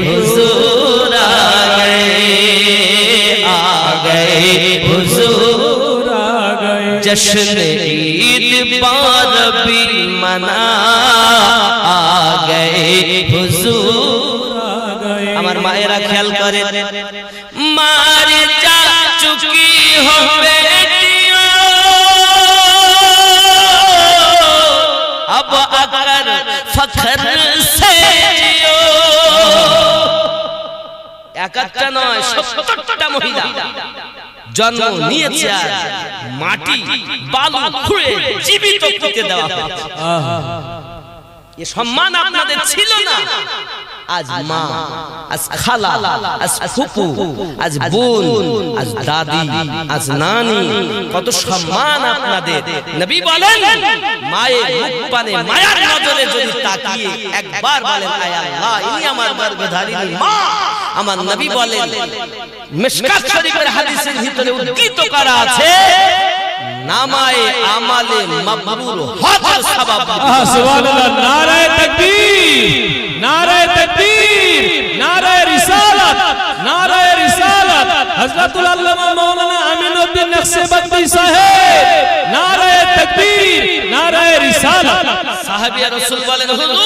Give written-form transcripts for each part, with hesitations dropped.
हुजूर आ गए हुजूर आ गए जश्न ईद पर भी मना आ गए हुजूर आ गए আমার মায়েরা খেয়াল করে मार जा चुकी हो बेटियों अब अगर फखर से जियो একটা নয় 70টা মহিলা জন্ম নিয়েছে আর মাটি বালু খুঁড়ে জীবিত করতে দেওয়া হয়েছে ये सम्मान আপনাদের ছিল না आज माँ आज खाला आज फुफू आज বোন आज दादी आज नानी কত সম্মান আপনাদের নবী বলেন মায়ের মুখ পানে মায়ার নজরে যদি তাকিয়ে একবার বলেন আয় আল্লাহ ইনি আমার গর্ভধারিণী মা আমার নবী বলেন মিশকাত শরীফের হাদিসের ভিতরে উদ্ধৃত করা আছে নামায়ে আমালে মাকবুল হজের সওয়াব সুবহানাল্লাহ নারায়ে তাকবীর নারায়ে তাকবীর নারায়ে রিসালাত হযরতুল আল্লামা মাওলানা আমিনউদ্দিন নকশবন্দি সাহেব নারায়ে তাকবীর নারায়ে রিসালাত সাহাবী রাসূল বলেন হুজুর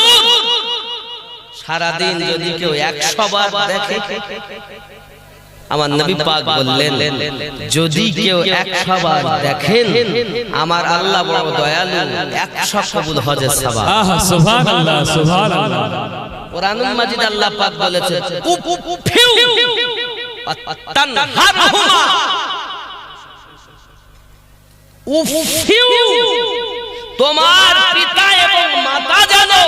সারা দিন যদি কেউ 100 বার দেখে আমার নবী পাক বললেন যদি কেউ 100 বার দেখেন আমার আল্লাহ বড় দয়ালু 100 কবুল হজের সওয়াব আহা সুবহানাল্লাহ সুবহানাল্লাহ কোরআনুল মাজিদ আল্লাহ পাক বলেছে উফিউ তানহারহুমা উফিউ তোমার পিতা এবং মাতা জানো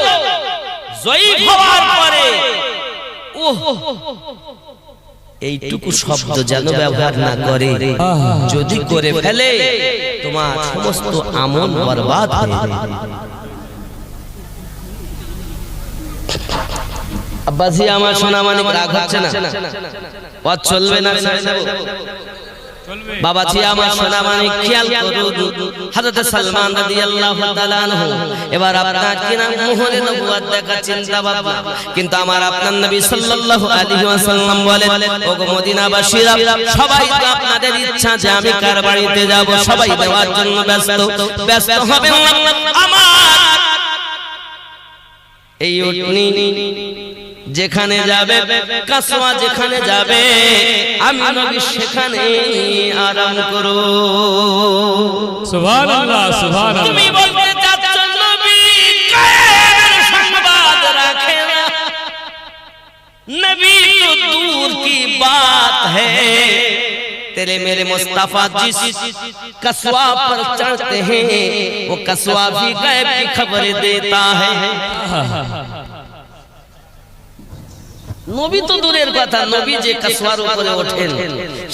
জয়ীফ হওয়ার পরে এইটুকু শব্দ যেন ব্যবহার না করে যদি করে ফেলে তোমার সমস্ত আমল বরবাদ হয়ে যাবে আব্বাজি আমার সোনা মানিক রাগ হচ্ছে না পথ চলবে না বাবাজি আমার সোনা মানিক খেয়াল করুন হযরত সালমান রাদিয়াল্লাহু তাআলা আনহু এবার আপনার কিনা মোহরে নবুয়ত দেখা চিন্তা ভাবনা কিন্তু আমার আপনার নবী সাল্লাল্লাহু আলাইহি ওয়াসাল্লাম বলেন ওগো মদিনাবাসীরা সবাই তো আপনাদের ইচ্ছা যে আমি কার বাড়িতে যাব সবাই দেওয়ার জন্য ব্যস্ত হবে আমার এই উটনি যেখানে যাবে কাসওয়া যেখানে যাবে আমি নবী সেখানে আরাম করো সুবহানাল্লাহ সুবহানাল্লাহ তুমি বলতে চাচ্ছ নবী কায়ের সংবাদ রাখে না নবী তো দূর কি बात है तेरे मेरे मुस्तफा जिस कस्वा पर चढ़ते हैं वो कस्वा भी गैब की खबरें देता है নবী তো দূরের কথা নবী যে কাসওয়ার উপরে ওঠেন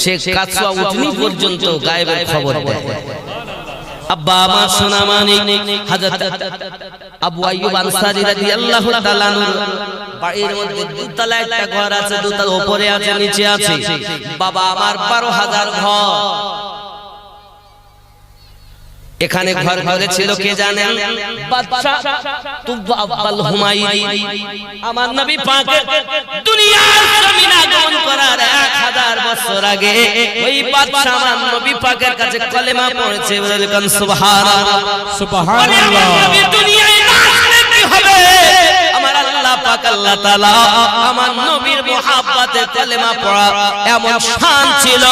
সে কাসওয়া উঠনি পর্যন্ত গায়েবের খবর দেয় আব্বা আমার সোনা মানিক হযরত আবু আইয়ুব আনসারী রাদিয়াল্লাহু তাআলা বাড়ির মধ্যে দুতলা একটা ঘর আছে দুতলা উপরে আছে নিচে আছে বাবা আমার 12,000 ঘর এখানে ঘর ঘরে ছিল কে জানেন বাদশা তুবা আব্বাল হুমায়ুনি আমার নবী পাকের দুনিয়ার জমিনে আগমন করার 1000 বছর আগে ওই বাদশা আমার নবী পাকের কাছে কলেমা পড়েছে বলেন সুবহানাল্লাহ সুবহানাল্লাহ নবী দুনিয়ায় না আসলে কি হবে আমার আল্লাহ পাক আল্লাহ তাআলা আমার নবীর মুহাব্বতে কলেমা পড়া এমন শান ছিল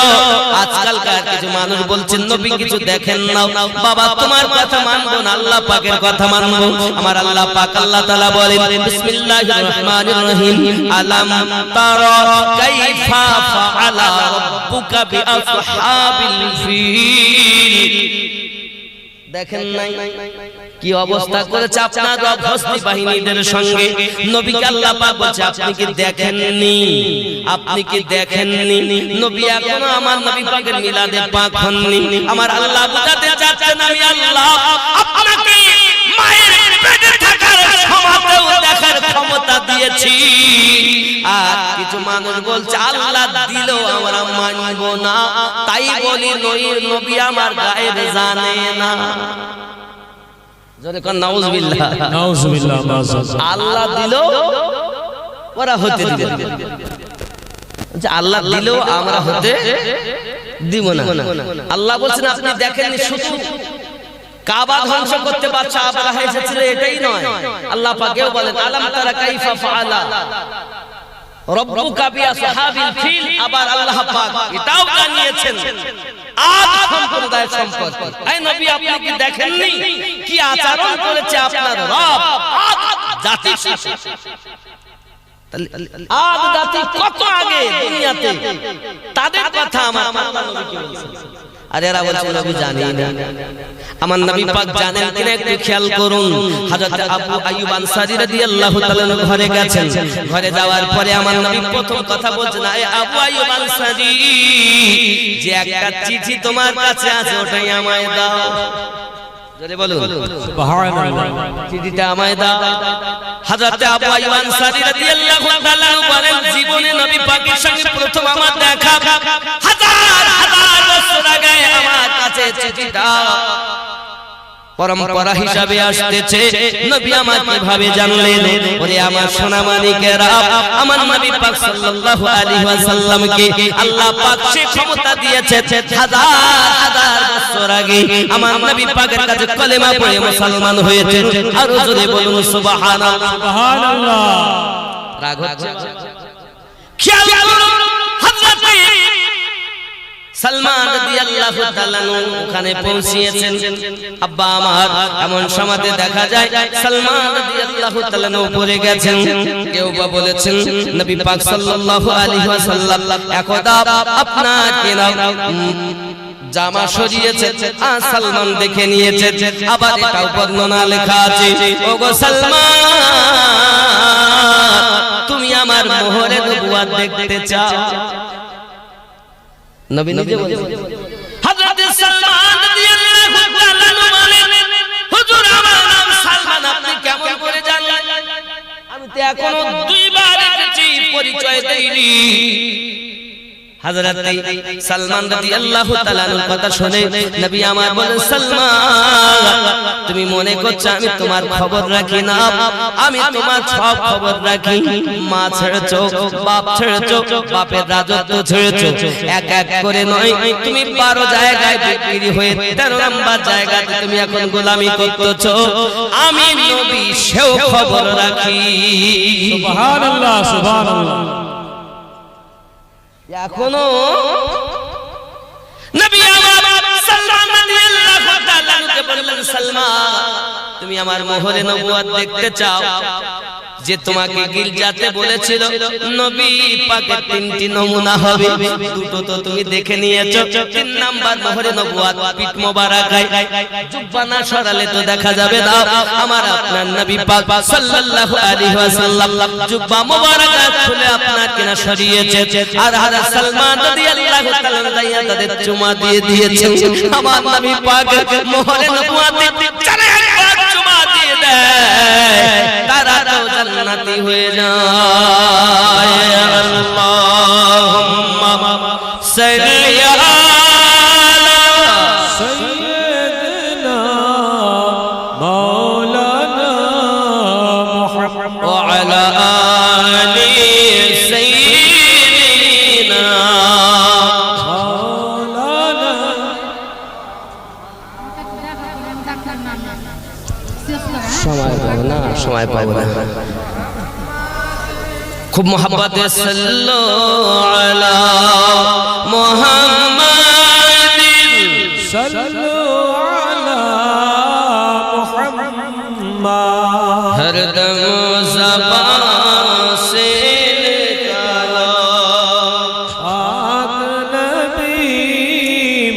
আজকালকার কিছু মানুষ বলছেন নবী কিছু দেখেন না বাবা তোমার কথা মানবো না আল্লাহ পাকের কথা মানবো আমার আল্লাহ পাক আল্লাহ তাআলা বলেন বিসমিল্লাহির রহমানির রহিম আলাম তারা কাইফা ফাআলা রাব্বুকা বিআসহাবিল ফিল দেখেন নাই কি অবস্থা করেছে আপনার রব হস্তি বাহিনীদের সঙ্গে নবীকে আল্লাহ পাক বলছে আপনি কি দেখেননি নবী এখনো আমার নবী পাকের মিলাদে পাক হননি আমার আল্লাহ বুঝাতে চাচ্ছেন আমি আল্লাহ আপনাকে মায়ের পেটে থাকার সময়তেও দেখার ক্ষমতা দিয়েছি আর কিছু মানুষ বলছে আল্লাহ দিলেও আমরা মানব না তাই বলি নবী আমার গায়েব জানে না জোরে কোন নাউজুবিল্লাহ নাউজুবিল্লাহ আল্লাহ দিল ওরা হতে দিবে যে আল্লাহ দিলেও আমরা হতে দিব না। আল্লাহ বলছেন আপনি দেখেননি শুধু কাবা ধ্বংস করতে পারছে আবরাহা এসেছিল এটাই নয়, আল্লাহ পাকেও বলেন আলাম তারা কাইফা ফাআলা রব্বুকা বিআসহাবিল ফিল। আবার আল্লাহ পাক এটাও জানিয়েছেন আদ সম্প্রদায়ের সম্পর্কে, এই নবী আপনি কি দেখেননি কি আচরণ করেছে আপনার রব আদ জাতির সাথে। আদ জাতি কত আগে দুনিয়াতে, তাদের কথা আমার আল্লাহ নবীকে বলেছেন। আর এরা বলছে নবী জানি না। আমার নবী পাক জানেন কিনা একটু খেয়াল করুন। হযরত আবু আইয়ুব আনসারী রাদিয়াল্লাহু তাআলা ঘরে গেছেন, ঘরে যাওয়ার পরে আমার নবী প্রথম কথা বলছেন আয় আবু আইয়ুব আনসারী, যে একটা চিঠি তোমার কাছে আছে ওটাই আমায় দাও। জোরে বলুন সুবহানাল্লাহ। চিঠিটা আমায় দাও। হযরত আবু আইয়ুব আনসারী রাদিয়াল্লাহু তাআলা বলেন জীবনে নবী পাকের সঙ্গে প্রথম আমার দেখা, হাজার হাজার বছর আগে আমার কাছে চিঠিটা পরম্পরা হিসাবে আসতেছে। নবী আমার কিভাবে জানলেন? ওরে আমার সোনা মানিকেরা, আমার নবী পাক সাল্লাল্লাহু আলাইহি ওয়াসাল্লামকে আল্লাহ পাক সে ক্ষমতা দিয়েছে হাজার হাজার বছর আগে আমার নবী পাকের কাছে কলেমা পড়ে মুসলমান হয়েছে। আর জোরে বলুন সুবহানাল্লাহ। সুবহানাল্লাহ। রাগ হচ্ছে? খেয়াল করুন হযরত সালমান রাদিয়াল্লাহু তাআলা ওখানে পৌঁছিয়েছেন। আব্বা আমার এমন সময়তে দেখা যায় সালমান রাদিয়াল্লাহু তাআলা উপরে গেছেন। কেউ বা বলেছেন নবী পাক সাল্লাল্লাহু আলাইহি ওয়াসাল্লাম একদা আপনাকে জামা সরিয়েছে, সালমান দেখে নিয়েছে। আবার এটাও বর্ণনা লেখা আছে ওগো সালমান তুমি আমার মোহরে নবুয়ত দেখতে চাও? নবী নিজে বলেন। হযরত সালমান রাদিয়াল্লাহু তাআলা বলেন হুজুর আমার নাম সালমান, আপনি কেমন করে জানলেন? আমি তো এখনো দুইবার এসেছি, পরিচয় দেইনি। হযরত সালমান রাদিয়াল্লাহু তাআলার কথা শুনে নবী আমার বলেন সালমান তুমি মনে করছো আমি তোমার খবর রাখি না? আমি তোমার সব খবর রাখি। মা ছেড়েছো, বাপ ছেড়েছো, বাপের রাজত্ব ছেড়েছো, এক এক করে নয় তুমি 12 জায়গায় বিক্রি হয়ে 13 নম্বর জায়গাতে তুমি এখন গোলামি করতেছো। আমি নবী সেও খবর রাখি। সুবহানাল্লাহ সুবহানাল্লাহ। এখনো নবী আমার সালমান রাদিয়াল্লাহু তাআলা কে বললেন সালমান তুমি আমার মোহরে নবুয়ত দেখতে চাও? যে তোমাকে গির্জাতে বলেছিল নবী পাকের 3টি নমুনা হবে, দুটো তো তুমি দেখে নিয়েছো। 3 নাম্বার মোহরে নবুয়ত পিঠ মোবারকায় জুব্বা না সরালে তো দেখা যাবে না। আমার আপনার নবী পাক সাল্লাল্লাহু আলাইহি ওয়াসাল্লাম জুব্বা মোবারকা খুলে আপনার কিনা সরিয়েছে। আর হযরত সালমান রাদিয়াল্লাহু তাআলা দাইয়া তাদের চুমা দিয়ে দিয়েছে। আমার নবী পাক মোহরে নবুয়তে চলে একবার চুমা দিয়ে দেয়, তারা তো জান্নাতি হয়ে যায়। আল্লাহুম্মা সাল্লি আলা সাইয়্যিদিনা মাওলানা মুহাম্মদ ওয়া আলা আলি সাইয়্যিদিনা মাওলানা। সময় পাবো না। খুব মোহাব্বতে সাল্লু আলা মুহাম্মাদিন সাল্লু আলা মুহাম্মদ। হরদম ज़बान से निकालो आक नबी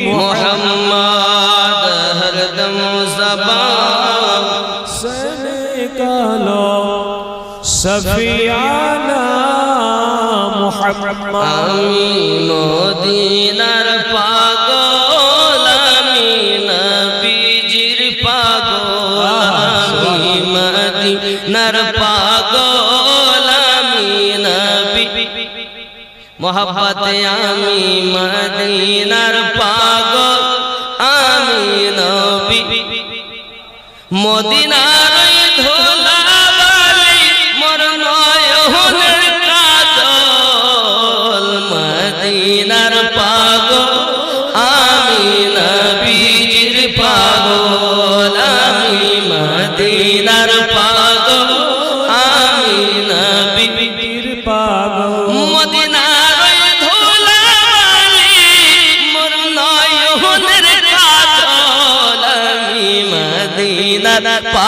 मोहम्मद, हरदम ज़बान से निकालो सफियाना मुहम्मद। आमीन मदीनार पागल, आमीन नबीजिर पागल, आमीन मदीनार पागल, आमीन नबी मोहब्बते आमीन मदीनार पागल, आमीन नबी মদিনার ধুলা বালি মোর নয়নের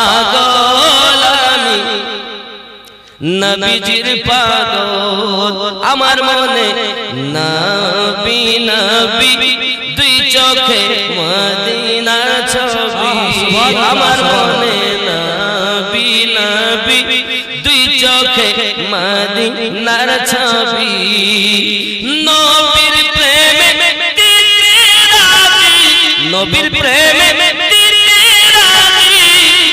পাগল আমি নবীজির পাগল আমার মনে নবী নবী দুই চোখে মদিনার ছবি আমার মনে নবী নবী দুই চোখে মদিনার ছবি নবীর প্রেমে দিতে রাজি নবীর প্রেমে দিতে রাজি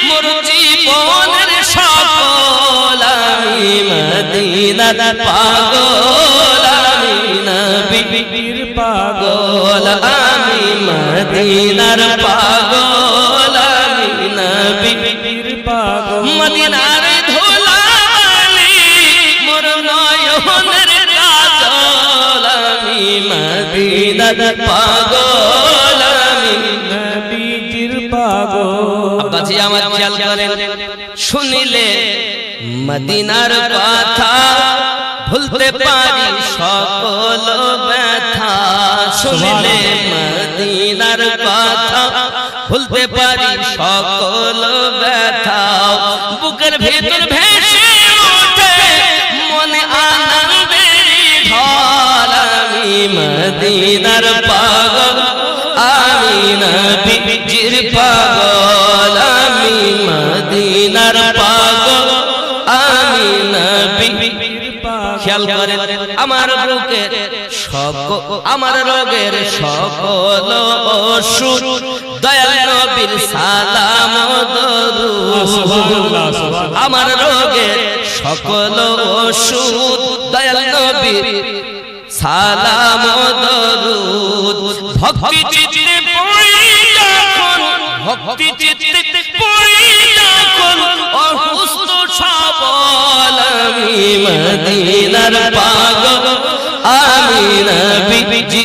মোর জীবনের সকল আমি মদিনার পাগল আমি নবীর পাগল আমি মদিনার পাগল আমি নবীর পাগল মদিনার ধুলাবালি মোর নয়নের কাজল আমি মদিনার পাগল আমি নবীজির পাগল আব্বাজি আমার খেয়াল করেন শুনিলে মদিনার কথা ভুলতে পারি সকল ব্যথা শুনিলে মদিনার কথা ভুলতে পারি সকল ব্যথা বুকের ভেতর ভেসে ওঠে মনে আনন্দের ঢল আমি মদিনার পাগল আমি নবীজির পাগল আমি মদিনার পাগল আমি নবীর পাগল খেয়াল করেন আমার বুকের আমার রোগের সকল ওষুধ দয়াল নবীর সালাম দরুদ আমার রোগের সকল ওষুধ দয়াল নবীর সালাম দরুদ ভক্তি চিত্তে পড়ি যখন ভক্তি চিত্তে পড়ি যখন অসুস্থ সবল আমি মদিনার পাগল আমি নবীজি